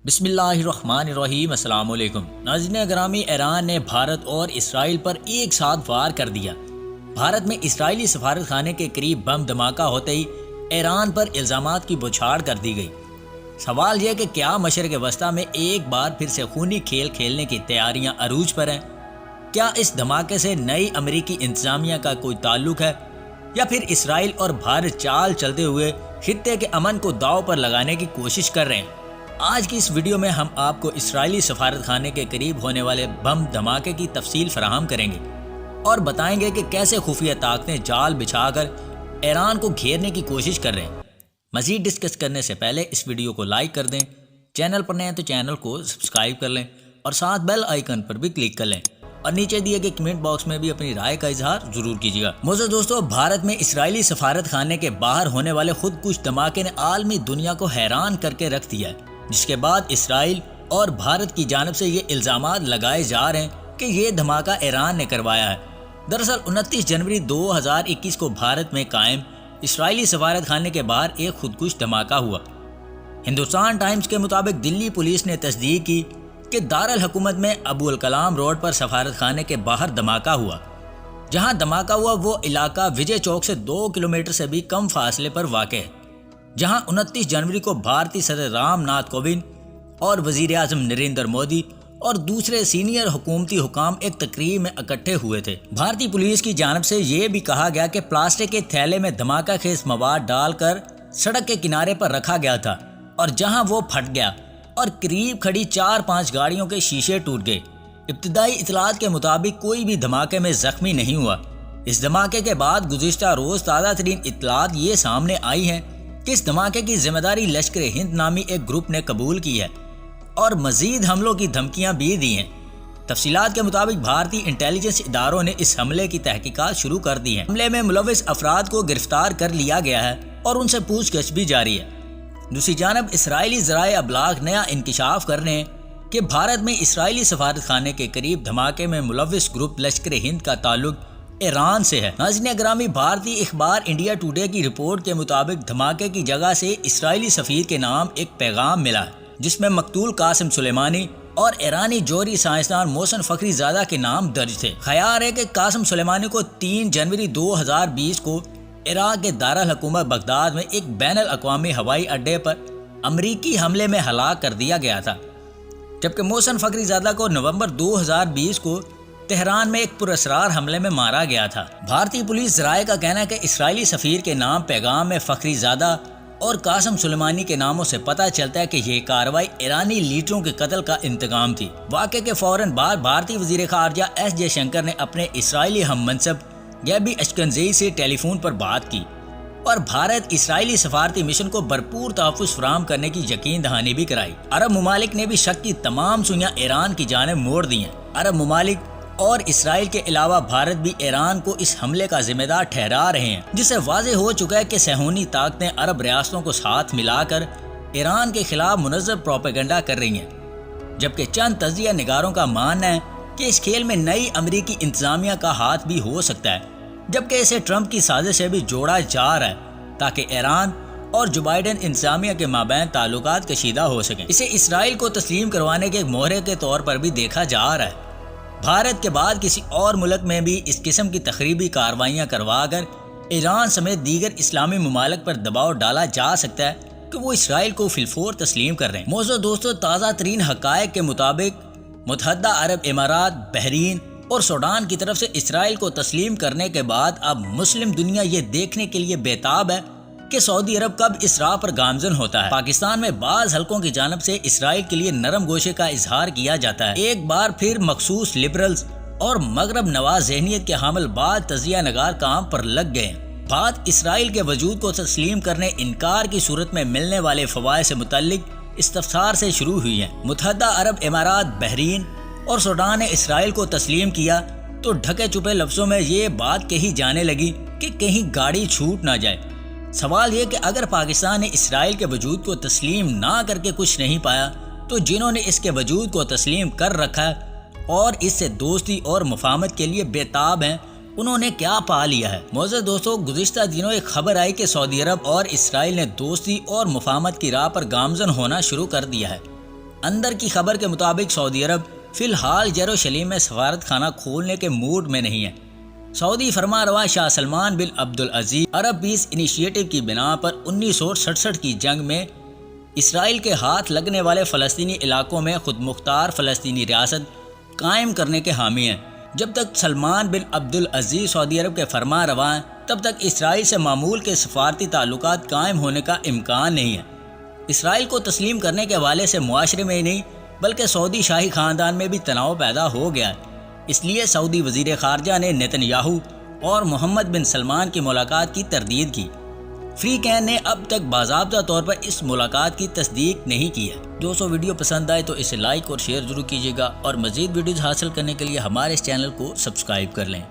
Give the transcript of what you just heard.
بسم اللہ الرحمن الرحیم۔ السلام علیکم ناظرین گرامی، ایران نے بھارت اور اسرائیل پر ایک ساتھ وار کر دیا۔ بھارت میں اسرائیلی سفارت خانے کے قریب بم دھماکہ ہوتے ہی ایران پر الزامات کی بوچھاڑ کر دی گئی۔ سوال یہ کہ کیا مشرق وسطیٰ میں ایک بار پھر سے خونی کھیل کھیلنے کی تیاریاں عروج پر ہیں؟ کیا اس دھماکے سے نئی امریکی انتظامیہ کا کوئی تعلق ہے، یا پھر اسرائیل اور بھارت چال چلتے ہوئے خطے کے امن کو داؤ پر لگانے کی کوشش کر رہے ہیں؟ آج کی اس ویڈیو میں ہم آپ کو اسرائیلی سفارت خانے کے قریب ہونے والے بم دھماکے کی تفصیل فراہم کریں گے اور بتائیں گے کہ کیسے خفیہ طاقتیں جال بچھا کر ایران کو گھیرنے کی کوشش کر رہے ہیں۔ مزید ڈسکس کرنے سے پہلے اس ویڈیو کو لائک کر دیں، چینل پر نئے ہیں تو چینل کو سبسکرائب کر لیں اور ساتھ بیل آئیکن پر بھی کلک کر لیں، اور نیچے دیے گئے کمنٹ باکس میں بھی اپنی رائے کا اظہار ضرور کیجیے گا۔ معزز دوستو، بھارت میں اسرائیلی سفارت خانے کے باہر ہونے والے خود کش دھماکے نے عالمی دنیا کو حیران کر کے رکھ دیا ہے، جس کے بعد اسرائیل اور بھارت کی جانب سے یہ الزامات لگائے جا رہے ہیں کہ یہ دھماکہ ایران نے کروایا ہے۔ دراصل 29 جنوری 2021 کو بھارت میں قائم اسرائیلی سفارت خانے کے باہر ایک خودکش دھماکہ ہوا۔ ہندوستان ٹائمز کے مطابق دلی پولیس نے تصدیق کی کہ دارالحکومت میں ابو الکلام روڈ پر سفارت خانے کے باہر دھماکہ ہوا۔ جہاں دھماکہ ہوا وہ علاقہ وجے چوک سے 2 کلومیٹر سے بھی کم فاصلے پر واقع ہے، جہاں 29 جنوری کو بھارتی صدر رام ناتھ کووند اور وزیر اعظم نریندر مودی اور دوسرے سینئر حکومتی حکام ایک تقریب میں اکٹھے ہوئے تھے۔ بھارتی پولیس کی جانب سے یہ بھی کہا گیا کہ پلاسٹک کے تھیلے میں دھماکہ خیز مواد ڈال کر سڑک کے کنارے پر رکھا گیا تھا، اور جہاں وہ پھٹ گیا اور قریب کھڑی 4-5 گاڑیوں کے شیشے ٹوٹ گئے۔ ابتدائی اطلاعات کے مطابق کوئی بھی دھماکے میں زخمی نہیں ہوا۔ اس دھماکے کے بعد گزشتہ روز تازہ ترین اطلاعات یہ سامنے آئی ہیں کہ اس دھماکے کی ذمہ داری لشکر ہند نامی ایک گروپ نے قبول کی ہے اور مزید حملوں کی دھمکیاں بھی دی ہیں۔ تفصیلات کے مطابق بھارتی انٹیلیجنس اداروں نے اس حملے کی تحقیقات شروع کر دی ہیں۔ حملے میں ملوث افراد کو گرفتار کر لیا گیا ہے اور ان سے پوچھ گچھ بھی جاری ہے۔ دوسری جانب اسرائیلی ذرائع ابلاغ نیا انکشاف کر رہے ہیں کہ بھارت میں اسرائیلی سفارت خانے کے قریب دھماکے میں ملوث گروپ لشکر ہند کا تعلق ایران سے ہے۔ ناظرین گرامی، بھارتی اخبار انڈیا ٹوڈے کی رپورٹ کے مطابق دھماکے کی جگہ سے اسرائیلی سفیر کے نام ایک پیغام ملا ہے، جس میں مقتول قاسم سلیمانی اور ایرانی جوہری سائنسدان محسن فخری زادہ کے نام درج تھے۔ خیال ہے کہ قاسم سلیمانی کو 3 جنوری 2020 کو عراق کے دارالحکومت بغداد میں ایک بین الاقوامی ہوائی اڈے پر امریکی حملے میں ہلاک کر دیا گیا تھا، جبکہ محسن فخری زادہ کو نومبر 2020 کو تہران میں ایک پراسرار حملے میں مارا گیا تھا۔ بھارتی پولیس ذرائع کا کہنا ہے کہ اسرائیلی سفیر کے نام پیغام میں فخری زادہ اور قاسم سلیمانی کے ناموں سے پتہ چلتا ہے کہ یہ کارروائی ایرانی لیڈروں کے قتل کا انتقام تھی۔ واقعے کے فوراً بعد بھارتی وزیر خارجہ ایس جے شنکر نے اپنے اسرائیلی ہم منصب گیبی اشکنزی سے ٹیلی فون پر بات کی اور بھارت اسرائیلی سفارتی مشن کو بھرپور تحفظ فراہم کرنے کی یقین دہانی بھی کرائی۔ عرب ممالک نے بھی شک کی تمام سوئیاں ایران کی جانب موڑ دی ہیں۔ عرب ممالک اور اسرائیل کے علاوہ بھارت بھی ایران کو اس حملے کا ذمہ دار ٹھہرا رہے ہیں، جس سے واضح ہو چکا ہے کہ صہیونی طاقتیں عرب ریاستوں کو ساتھ ملا کر ایران کے خلاف منظم پروپیگنڈا کر رہی ہیں، جبکہ چند تجزیہ نگاروں کا ماننا ہے کہ اس کھیل میں نئی امریکی انتظامیہ کا ہاتھ بھی ہو سکتا ہے، جبکہ اسے ٹرمپ کی سازش سے بھی جوڑا جا رہا ہے تاکہ ایران اور جو بائیڈن انتظامیہ کے مابین تعلقات کشیدہ ہو سکیں۔ اسے اسرائیل کو تسلیم کروانے کے ایک مہرے کے طور پر بھی دیکھا جا رہا ہے۔ بھارت کے بعد کسی اور ملک میں بھی اس قسم کی تخریبی کارروائیاں کروا کر ایران سمیت دیگر اسلامی ممالک پر دباؤ ڈالا جا سکتا ہے کہ وہ اسرائیل کو فی الفور تسلیم کر رہے ہیں۔ معزز دوستو، تازہ ترین حقائق کے مطابق متحدہ عرب امارات، بحرین اور سوڈان کی طرف سے اسرائیل کو تسلیم کرنے کے بعد اب مسلم دنیا یہ دیکھنے کے لیے بیتاب ہے کہ سعودی عرب کب اس راہ پر گامزن ہوتا ہے۔ پاکستان میں بعض حلقوں کی جانب سے اسرائیل کے لیے نرم گوشے کا اظہار کیا جاتا ہے۔ ایک بار پھر مخصوص لبرلز اور مغرب نواز ذہنیت کے حامل بعض تجزیہ نگار کام پر لگ گئے ہیں۔ بات اسرائیل کے وجود کو تسلیم کرنے انکار کی صورت میں ملنے والے فوائد سے متعلق استفسار سے شروع ہوئی ہے۔ متحدہ عرب امارات، بحرین اور سوڈان نے اسرائیل کو تسلیم کیا تو ڈھکے چھپے لفظوں میں یہ بات کہی جانے لگی کہ کہیں گاڑی چھوٹ نہ جائے۔ سوال یہ کہ اگر پاکستان نے اسرائیل کے وجود کو تسلیم نہ کر کے کچھ نہیں پایا تو جنہوں نے اس کے وجود کو تسلیم کر رکھا ہے اور اس سے دوستی اور مفاہمت کے لیے بیتاب ہیں، انہوں نے کیا پا لیا ہے؟ معزز دوستو، گزشتہ دنوں ایک خبر آئی کہ سعودی عرب اور اسرائیل نے دوستی اور مفاہمت کی راہ پر گامزن ہونا شروع کر دیا ہے۔ اندر کی خبر کے مطابق سعودی عرب فی الحال یروشلم میں سفارت خانہ کھولنے کے موڈ میں نہیں ہے۔ سعودی فرما روا شاہ سلمان بن عبدالعزیز عرب پیس انیشیٹو کی بنا پر 1967 کی جنگ میں اسرائیل کے ہاتھ لگنے والے فلسطینی علاقوں میں خود مختار فلسطینی ریاست قائم کرنے کے حامی ہیں۔ جب تک سلمان بن عبدالعزیز سعودی عرب کے فرما روا ہیں تب تک اسرائیل سے معمول کے سفارتی تعلقات قائم ہونے کا امکان نہیں ہے۔ اسرائیل کو تسلیم کرنے کے حوالے سے معاشرے میں ہی نہیں بلکہ سعودی شاہی خاندان میں بھی تناؤ پیدا ہو گیا ہے۔ اس لیے سعودی وزیر خارجہ نے نیتن یاہو اور محمد بن سلمان کی ملاقات کی تردید کی۔ فری کین نے اب تک باضابطہ طور پر اس ملاقات کی تصدیق نہیں کی ہے۔ دوستو ویڈیو پسند آئے تو اسے لائک اور شیئر ضرور کیجیے گا اور مزید ویڈیوز حاصل کرنے کے لیے ہمارے اس چینل کو سبسکرائب کر لیں۔